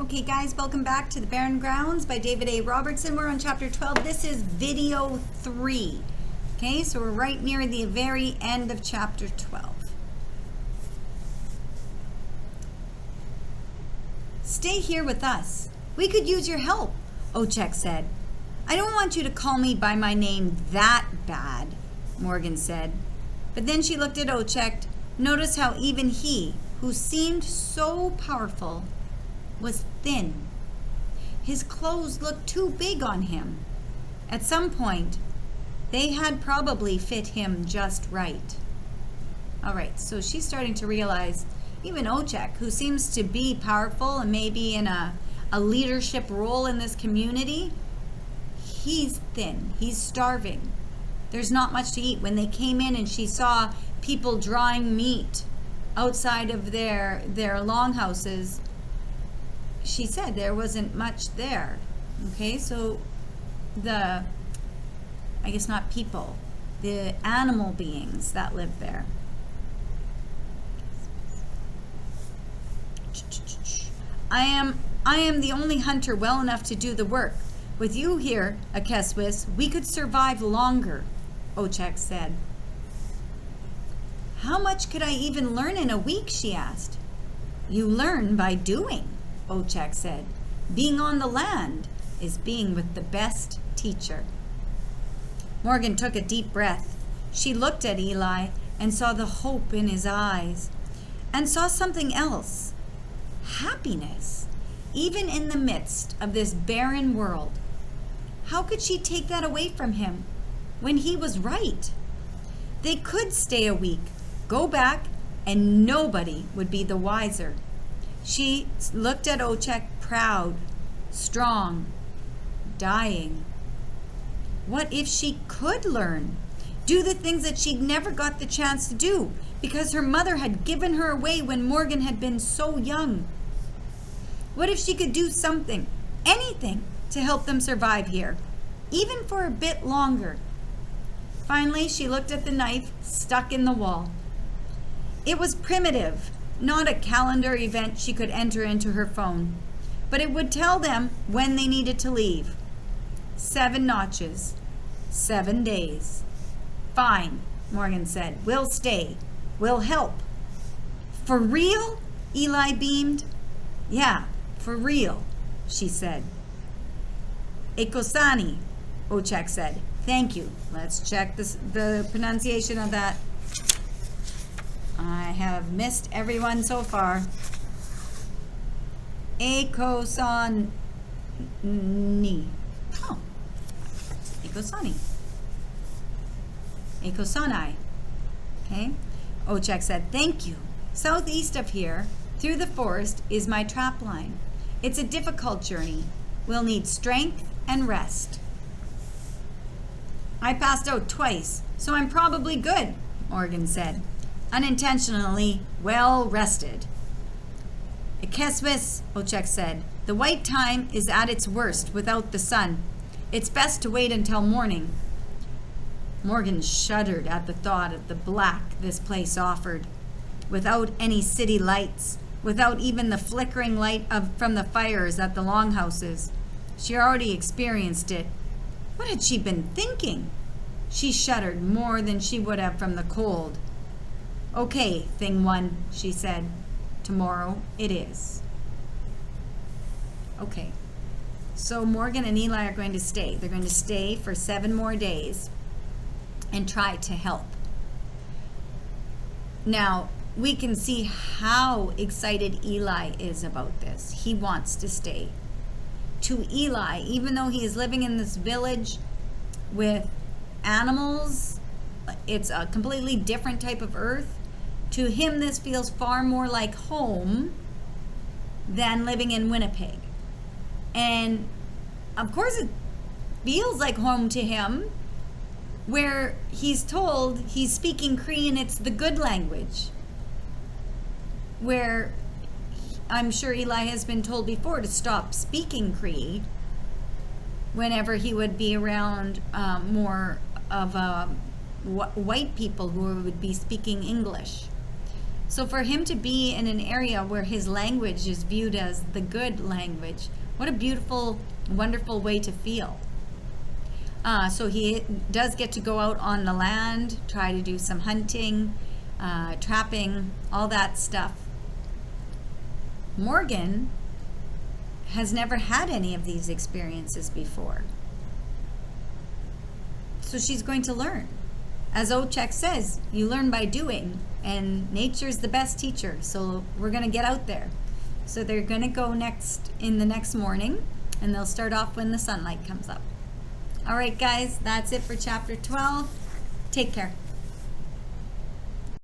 Okay guys, welcome back to the Barren Grounds by David A. Robertson. We're on chapter 12. This is video 3. Okay, so we're right near the very end of chapter 12. Stay here with us. We could use your help, Oczek said. I don't want you to call me by my name that bad, Morgan said. But then she looked at Oczek, noticed how even he, who seemed so powerful, was thin. His clothes looked too big on him. At some point, they had probably fit him just right. All right, so she's starting to realize even Oczek, who seems to be powerful and maybe in a leadership role in this community, he's thin. He's starving. There's not much to eat. When they came in and she saw people drying meat outside of their longhouses, she said there wasn't much there. Okay, so I guess not people, the animal beings that live there. I am the only hunter well enough to do the work. With you here, Akeswis, we could survive longer, Oczek said. How much could I even learn in a week, she asked. You learn by doing, Oczek said. Being on the land is being with the best teacher. Morgan took a deep breath. She looked at Eli and saw the hope in his eyes and saw something else. Happiness, even in the midst of this barren world. How could she take that away from him when he was right? They could stay a week, go back, and nobody would be the wiser. She looked at Oczek, proud, strong, dying. What if she could learn? Do the things that she'd never got the chance to do because her mother had given her away when Morgan had been so young. What if she could do something, anything, to help them survive here, even for a bit longer? Finally, she looked at the knife stuck in the wall. It was primitive, not a calendar event she could enter into her phone, but it would tell them when they needed to leave. 7 notches, 7 days. Fine, Morgan said. We'll stay. We'll help. For real? Eli beamed. Yeah, for real, she said. Ekosani, Oczek said. Thank you. Let's check the pronunciation of that. I have missed everyone so far. Ekosani. Oh, Ekosani. Ekosanai. Okay. Oczek said, thank you. Southeast of here, through the forest, is my trap line. It's a difficult journey. We'll need strength and rest. I passed out twice, so I'm probably good, Morgan said. Unintentionally well rested. Akeswis, Oczek said, the white time is at its worst without the sun. It's best to wait until morning. Morgan shuddered at the thought of the black this place offered. Without any city lights, without even the flickering light from the fires at the longhouses. She already experienced it. What had she been thinking? She shuddered more than she would have from the cold. Okay, thing one, she said. Tomorrow it is. Okay, so Morgan and Eli are going to stay. They're going to stay for 7 more days and try to help. Now, we can see how excited Eli is about this. He wants to stay. To Eli, even though he is living in this village with animals, it's a completely different type of earth. To him, this feels far more like home than living in Winnipeg. And of course it feels like home to him, where he's told he's speaking Cree and it's the good language. Where I'm sure Eli has been told before to stop speaking Cree whenever he would be around more of white people who would be speaking English. So for him to be in an area where his language is viewed as the good language, what a beautiful, wonderful way to feel. So he does get to go out on the land, try to do some hunting, trapping, all that stuff. Morgan has never had any of these experiences before. So she's going to learn. As Ochek says, you learn by doing, and nature's the best teacher. So we're going to get out there. So they're going to go in the next morning, and they'll start off when the sunlight comes up. All right, guys, that's it for chapter 12. Take care.